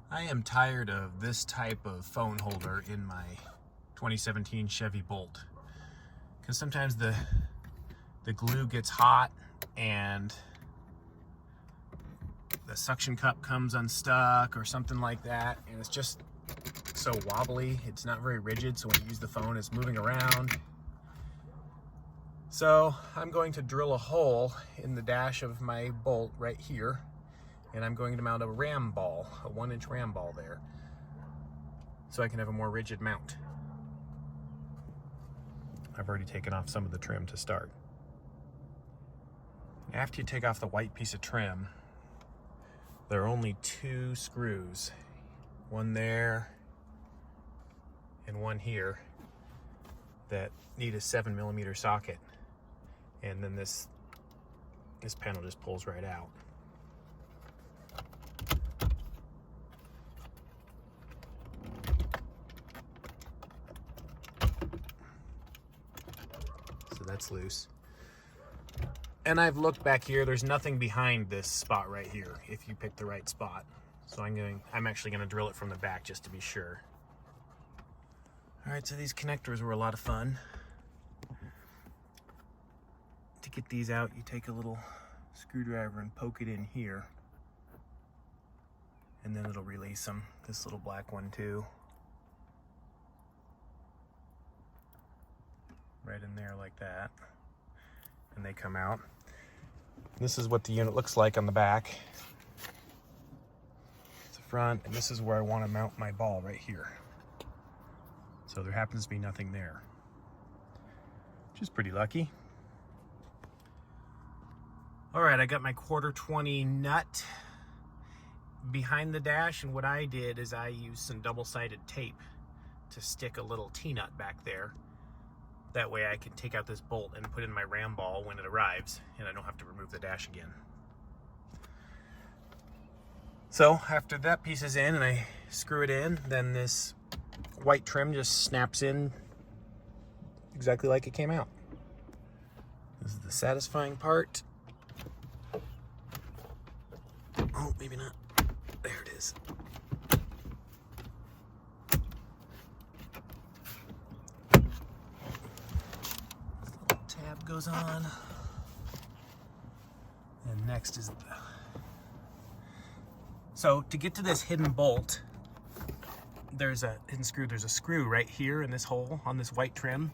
I am tired of this type of phone holder in my 2017 Chevy Bolt, because sometimes the glue gets hot and the suction cup comes unstuck or something like that, and it's just so wobbly. It's not very rigid, so when you use the phone, it's moving around. So I'm going to drill a hole in the dash of my Bolt right here, and I'm going to mount a ram ball, a 1-inch ram ball there, so I can have a more rigid mount. I've already taken off some of the trim to start. After you take off the white piece of trim, there are only 2 screws, one there and one here, that need a 7mm socket, and then this panel just pulls right out. So that's loose. And I've looked back here, there's nothing behind this spot right here if you pick the right spot. So I'm actually gonna drill it from the back just to be sure. All right, so these connectors were a lot of fun. To get these out, you take a little screwdriver and poke it in here, and then it'll release them. This little black one too. Right in there like that. And they come out. This is what the unit looks like on the back. It's the front, and this is where I want to mount my ball right here. So there happens to be nothing there, which is pretty lucky. All right, I got my 1/4-20 nut behind the dash, and what I did is I used some double-sided tape to stick a little T-nut back there. That way I can take out this bolt and put in my ram ball when it arrives, and I don't have to remove the dash again. So after that piece is in and I screw it in, then this white trim just snaps in exactly like it came out. This is the satisfying part. Oh, maybe not. There it is. Tab goes on, and next is so to get to this hidden bolt, there's a hidden screw. There's a screw right here in this hole on this white trim.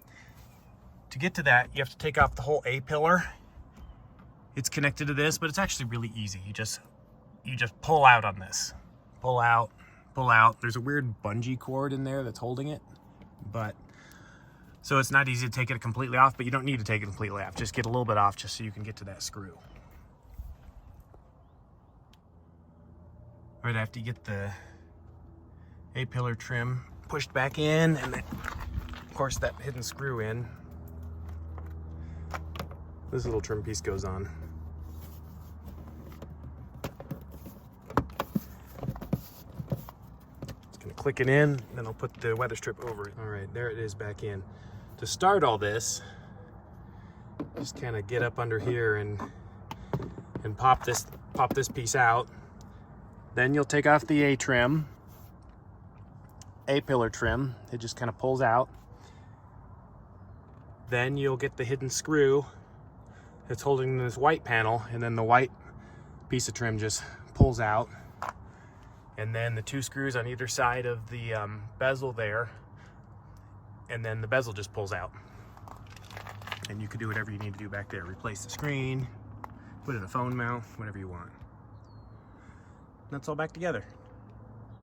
To get to that, you have to take off the whole A pillar. It's connected to this, but it's actually really easy. You just pull out on this, pull out. There's a weird bungee cord in there that's holding it, but so it's not easy to take it completely off, but you don't need to take it completely off. Just get a little bit off just so you can get to that screw. Right after you get the A-pillar trim pushed back in, and then, of course, that hidden screw in, this little trim piece goes on. Just gonna click it in, then I'll put the weather strip over it. All right, there it is back in. To start all this, just kind of get up under here and pop this piece out. Then you'll take off the A-pillar trim. It just kind of pulls out. Then you'll get the hidden screw that's holding this white panel, and then the white piece of trim just pulls out. And then the 2 screws on either side of the bezel there, and then the bezel just pulls out. And you can do whatever you need to do back there. Replace the screen, put in a phone mount, whatever you want. And that's all back together.